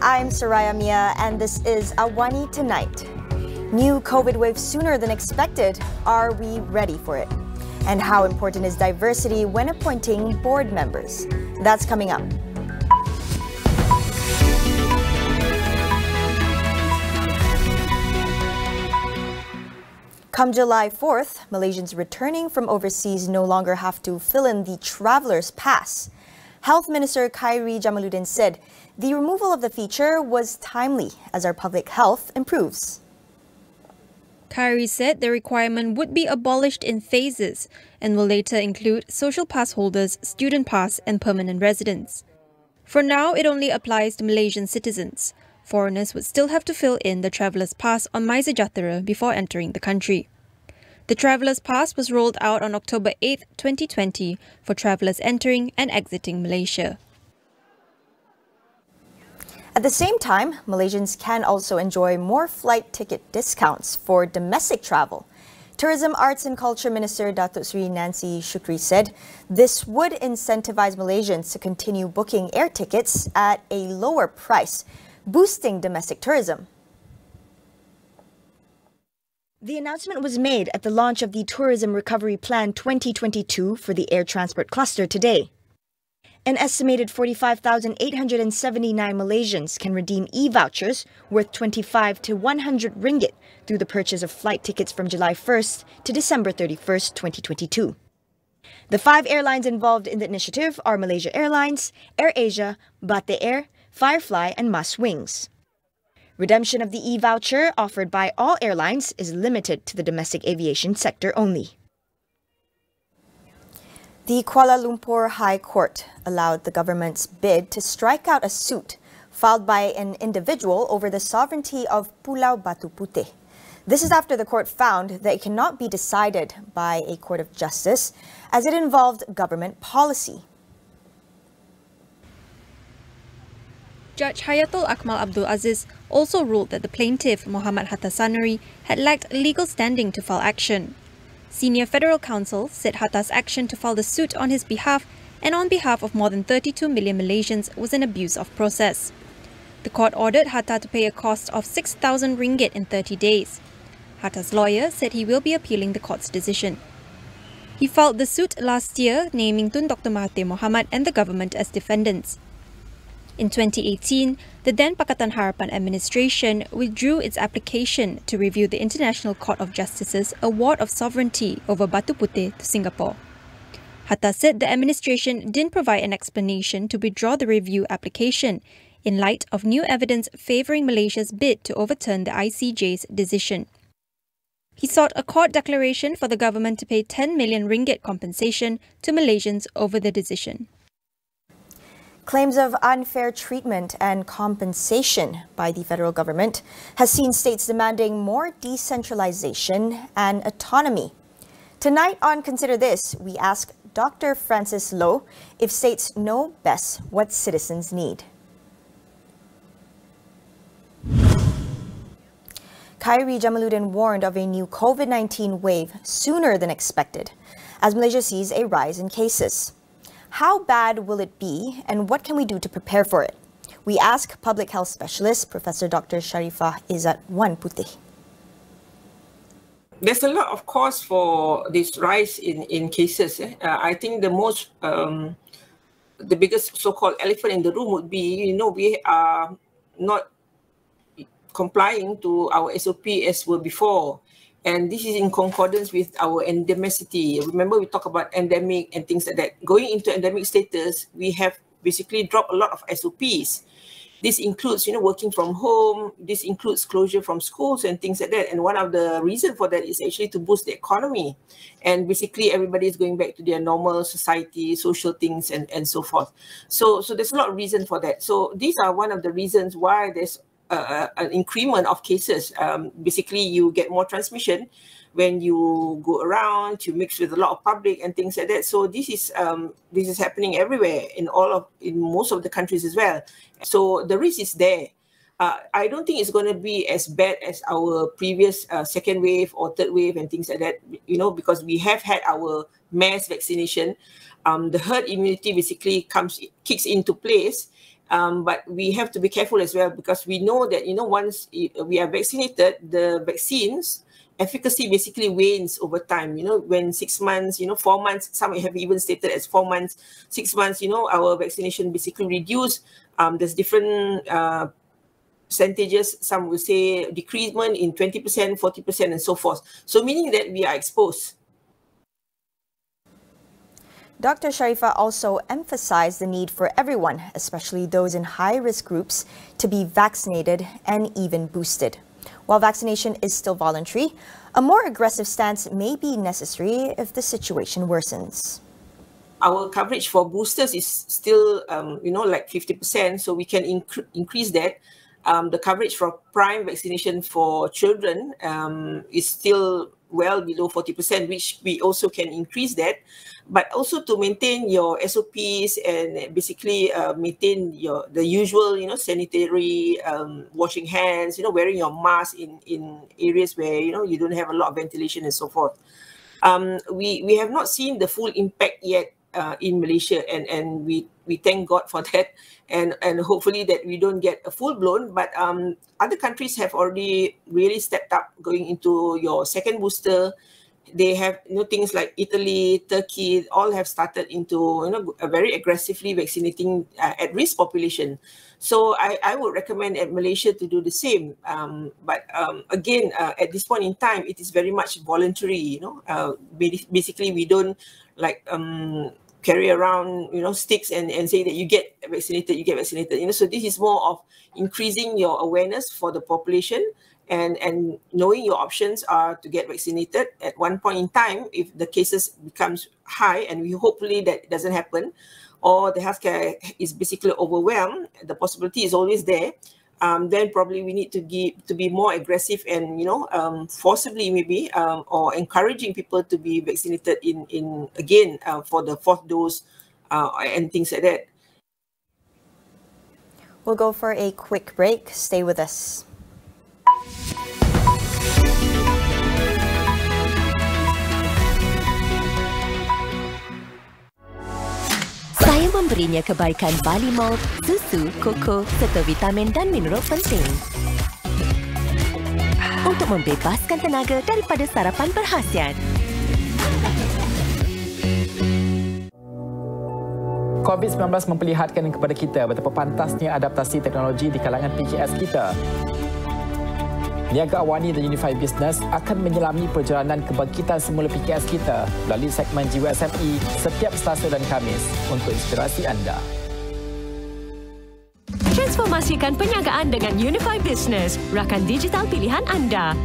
I'm Soraya Mia, and this is AWANI Tonight. New COVID wave sooner than expected. Are we ready for it? And how important is diversity when appointing board members? That's coming up. Come July 4th, Malaysians returning from overseas no longer have to fill in the traveler's pass. Health Minister Khairi Jamaluddin said the removal of the feature was timely as our public health improves. Khairi said the requirement would be abolished in phases and will later include social pass holders, student pass and permanent residents. For now, it only applies to Malaysian citizens. Foreigners would still have to fill in the traveller's pass on MySejahtera before entering the country. The traveller's pass was rolled out on October 8, 2020 for travellers entering and exiting Malaysia. At the same time, Malaysians can also enjoy more flight ticket discounts for domestic travel. Tourism, Arts and Culture Minister Datuk Seri Nancy Shukri said this would incentivize Malaysians to continue booking air tickets at a lower price, boosting domestic tourism. The announcement was made at the launch of the Tourism Recovery Plan 2022 for the air transport cluster today. An estimated 45,879 Malaysians can redeem e-vouchers worth 25 to 100 ringgit through the purchase of flight tickets from July 1st to December 31st, 2022. The 5 airlines involved in the initiative are Malaysia Airlines, AirAsia, Bate Air, Firefly and Mas Wings. Redemption of the e-voucher offered by all airlines is limited to the domestic aviation sector only. The Kuala Lumpur High Court allowed the government's bid to strike out a suit filed by an individual over the sovereignty of Pulau Batu Putih. This is after the court found that it cannot be decided by a court of justice as it involved government policy. Judge Hayatul Akmal Abdul Aziz also ruled that the plaintiff, Muhammad Hatta Sanari, had lacked legal standing to file action. Senior Federal Counsel said Hatta's action to file the suit on his behalf and on behalf of more than 32 million Malaysians was an abuse of process. The court ordered Hatta to pay a cost of 6,000 ringgit in 30 days. Hatta's lawyer said he will be appealing the court's decision. He filed the suit last year, naming Tun Dr. Mahathir Mohamad and the government as defendants. In 2018, the then Pakatan Harapan administration withdrew its application to review the International Court of Justice's award of sovereignty over Batu Putih to Singapore. Hatta said the administration didn't provide an explanation to withdraw the review application in light of new evidence favouring Malaysia's bid to overturn the ICJ's decision. He sought a court declaration for the government to pay 10 million ringgit compensation to Malaysians over the decision. Claims of unfair treatment and compensation by the federal government has seen states demanding more decentralization and autonomy. Tonight on Consider This, we ask Dr. Francis Loh if states know best what citizens need. Khairi Jamaluddin warned of a new COVID-19 wave sooner than expected as Malaysia sees a rise in cases. How bad will it be and what can we do to prepare for it? We ask public health specialist Professor Dr. Sharifah Izzat Wan Putih. There's a lot of cause for this rise in cases. I think the biggest so-called elephant in the room would be, we are not complying to our SOP as were before. And this is in concordance with our endemicity. Remember, we talk about endemic and things like that. Going into endemic status, we have basically dropped a lot of SOPs. This includes, working from home. This includes closure from schools and things like that. And one of the reasons for that is actually to boost the economy. And basically, everybody is going back to their normal society, social things, and so forth. So there's a lot of reason for that. So these are one of the reasons why there's an increment of cases. Basically, you get more transmission when you go around, you mix with a lot of public and things like that. So this is happening everywhere in most of the countries as well. So the risk is there. I don't think it's going to be as bad as our previous second wave or third wave and things like that, because we have had our mass vaccination. The herd immunity basically kicks into place But we have to be careful as well, because we know that, once we are vaccinated, the vaccines efficacy basically wanes over time. When 6 months, 4 months, some have even stated as 4 months, 6 months, our vaccination basically reduced. There's different percentages. Some will say decreasement in 20%, 40%, and so forth. So meaning that we are exposed. Dr. Sharifah also emphasized the need for everyone, especially those in high-risk groups, to be vaccinated and even boosted. While vaccination is still voluntary, a more aggressive stance may be necessary if the situation worsens. Our coverage for boosters is still, like 50%, so we can increase that. The coverage for prime vaccination for children is still well below 40%, which we also can increase that. But also to maintain your SOPs and basically maintain the usual, sanitary, washing hands, wearing your mask in areas where, you don't have a lot of ventilation and so forth. We have not seen the full impact yet in Malaysia, and we thank God for that, and hopefully that we don't get a full blown. But other countries have already really stepped up going into your second booster. They have things like Italy, Turkey, all have started into very aggressively vaccinating at-risk population. So I would recommend at Malaysia to do the same. But again, at this point in time, it is very much voluntary. Basically we don't like carry around sticks and say that you get vaccinated. So this is more of increasing your awareness for the population, and knowing your options are to get vaccinated at one point in time. If the cases becomes high, and we hopefully that doesn't happen, or the healthcare is basically overwhelmed, the possibility is always there. Then probably we need to be more aggressive and forcibly maybe or encouraging people to be vaccinated in again for the 4th dose and things like that. We'll go for a quick break. Stay with us. Saya memberinya kebaikan barley malt, susu, koko serta vitamin dan mineral penting untuk membebaskan tenaga daripada sarapan berkhasiat. Covid-19 memperlihatkan kepada kita betapa pantasnya adaptasi teknologi di kalangan PKS kita. Niaga AWANI dan Unified Business akan menyelami perjalanan kebangkitan semula PKS kita melalui segmen Jiwa SME setiap Selasa dan Khamis untuk inspirasi anda. Transformasikan perniagaan dengan Unified Business, rakan digital pilihan anda.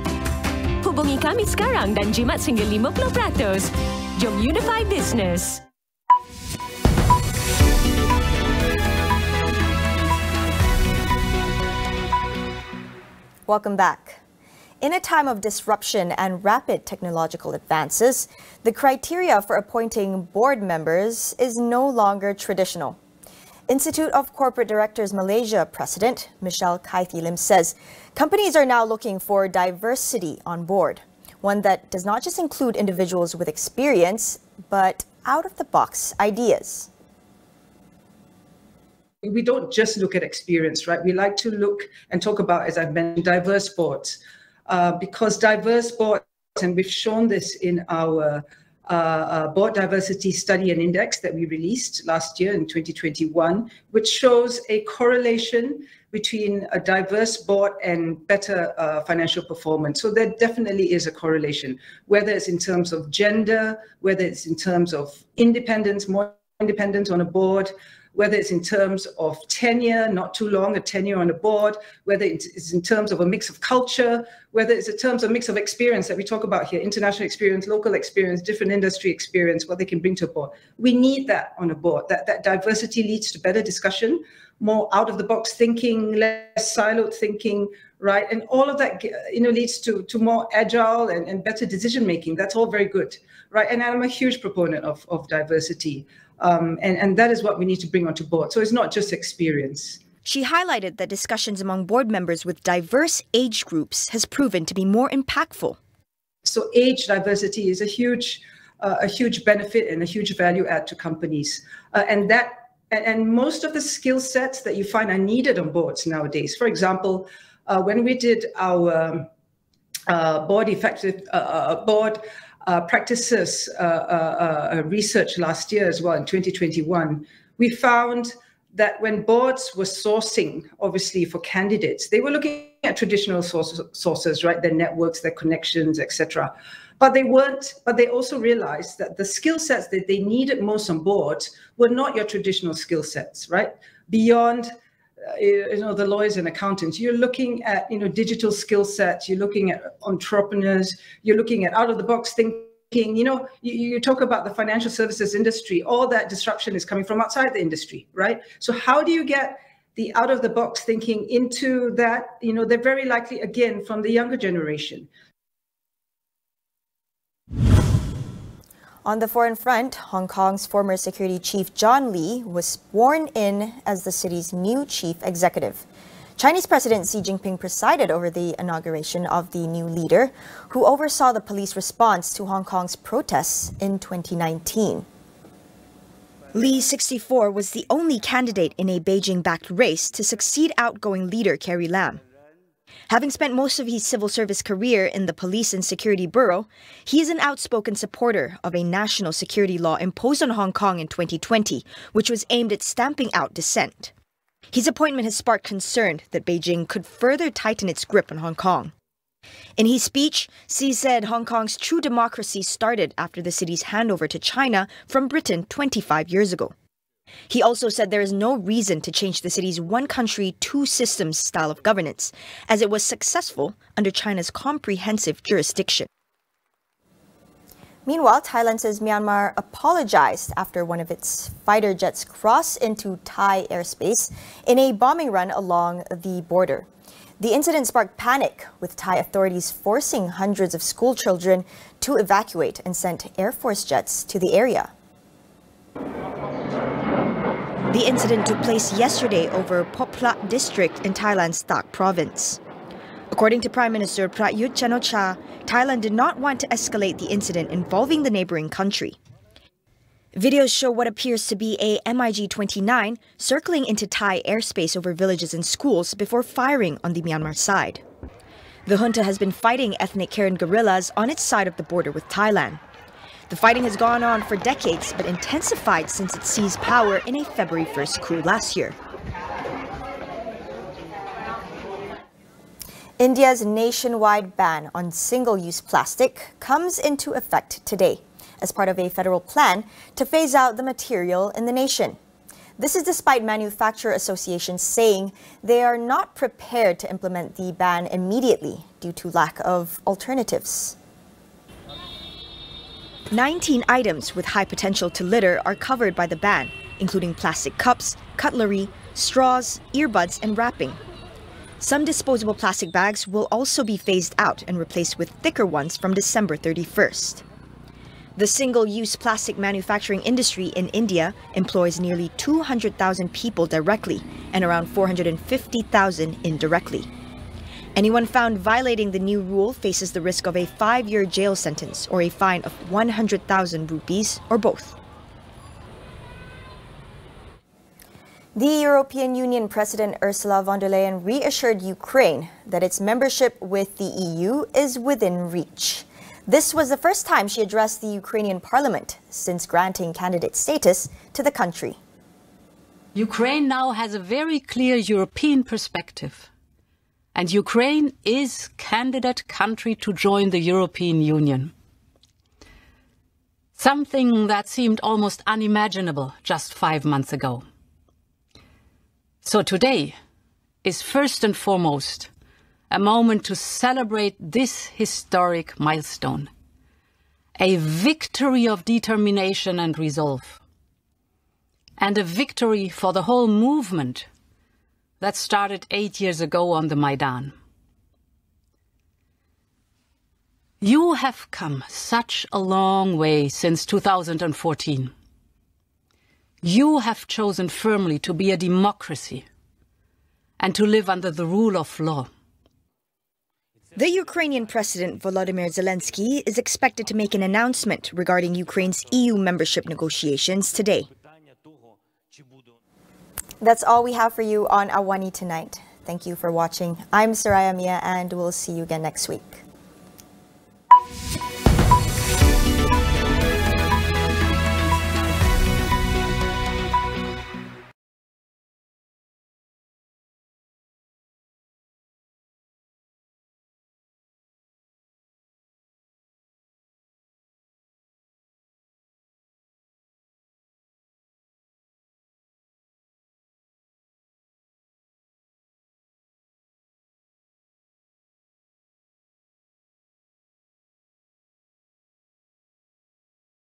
Hubungi kami sekarang dan jimat sehingga 50%. Jom Unified Business. Welcome back. In a time of disruption and rapid technological advances, the criteria for appointing board members is no longer traditional. Institute of Corporate Directors Malaysia President Michelle Kaithi Lim says companies are now looking for diversity on board, one that does not just include individuals with experience, but out-of-the-box ideas. We don't just look at experience, right? We like to look and talk about, as I've mentioned, diverse boards. Because diverse boards, and we've shown this in our board diversity study and index that we released last year in 2021, which shows a correlation between a diverse board and better financial performance. So there definitely is a correlation, whether it's in terms of gender, whether it's in terms of independence, more independent on a board, whether it's in terms of tenure, not too long a tenure on the board, whether it's in terms of a mix of culture, whether it's in terms of a mix of experience that we talk about here, international experience, local experience, different industry experience, what they can bring to a board. We need that on a board. That diversity leads to better discussion, more out-of-the-box thinking, less siloed thinking, right? And all of that leads to more agile and better decision-making. That's all very good, right? And I'm a huge proponent of diversity. And that is what we need to bring onto board. So it's not just experience. She highlighted that discussions among board members with diverse age groups has proven to be more impactful. So age diversity is a huge benefit and a huge value add to companies. And that And most of the skill sets that you find are needed on boards nowadays. For example, when we did our board practices research last year as well in 2021, we found that when boards were sourcing, obviously for candidates, they were looking at traditional sources, right? Their networks, their connections, etc. But they also realized that the skill sets that they needed most on board were not your traditional skill sets, right? Beyond the lawyers and accountants, you're looking at digital skill sets, you're looking at entrepreneurs, you're looking at out-of-the-box thinking. You talk about the financial services industry, all that disruption is coming from outside the industry, right? So how do you get the out-of-the-box thinking into that? They're very likely, again, from the younger generation. On the foreign front, Hong Kong's former security chief John Lee was sworn in as the city's new chief executive. Chinese President Xi Jinping presided over the inauguration of the new leader, who oversaw the police response to Hong Kong's protests in 2019. Lee, 64, was the only candidate in a Beijing-backed race to succeed outgoing leader Carrie Lam. Having spent most of his civil service career in the Police and Security Bureau, he is an outspoken supporter of a national security law imposed on Hong Kong in 2020, which was aimed at stamping out dissent. His appointment has sparked concern that Beijing could further tighten its grip on Hong Kong. In his speech, Xi said Hong Kong's true democracy started after the city's handover to China from Britain 25 years ago. He also said there is no reason to change the city's one country, two systems style of governance, as it was successful under China's comprehensive jurisdiction. Meanwhile, Thailand says Myanmar apologized after one of its fighter jets crossed into Thai airspace in a bombing run along the border. The incident sparked panic, with Thai authorities forcing hundreds of school children to evacuate and sent Air Force jets to the area. The incident took place yesterday over Phoplat district in Thailand's Tak province. According to Prime Minister Prayut Chan-o-cha, Thailand did not want to escalate the incident involving the neighboring country. Videos show what appears to be a MiG-29 circling into Thai airspace over villages and schools before firing on the Myanmar side. The junta has been fighting ethnic Karen guerrillas on its side of the border with Thailand. The fighting has gone on for decades, but intensified since it seized power in a February 1st coup last year. India's nationwide ban on single-use plastic comes into effect today as part of a federal plan to phase out the material in the nation. This is despite manufacturer associations saying they are not prepared to implement the ban immediately due to lack of alternatives. 19 items with high potential to litter are covered by the ban, including plastic cups, cutlery, straws, earbuds, and wrapping. Some disposable plastic bags will also be phased out and replaced with thicker ones from December 31st. The single-use plastic manufacturing industry in India employs nearly 200,000 people directly and around 450,000 indirectly. Anyone found violating the new rule faces the risk of a 5-year jail sentence or a fine of 100,000 rupees or both. The European Union President Ursula von der Leyen reassured Ukraine that its membership with the EU is within reach. This was the first time she addressed the Ukrainian parliament since granting candidate status to the country. Ukraine now has a very clear European perspective, and Ukraine is candidate country to join the European Union. Something that seemed almost unimaginable just 5 months ago. So today is first and foremost a moment to celebrate this historic milestone, a victory of determination and resolve, and a victory for the whole movement that started 8 years ago on the Maidan. You have come such a long way since 2014. You have chosen firmly to be a democracy and to live under the rule of law. The Ukrainian President Volodymyr Zelensky is expected to make an announcement regarding Ukraine's EU membership negotiations today. That's all we have for you on AWANI tonight. Thank you for watching. I'm Soraya Mia, and we'll see you again next week.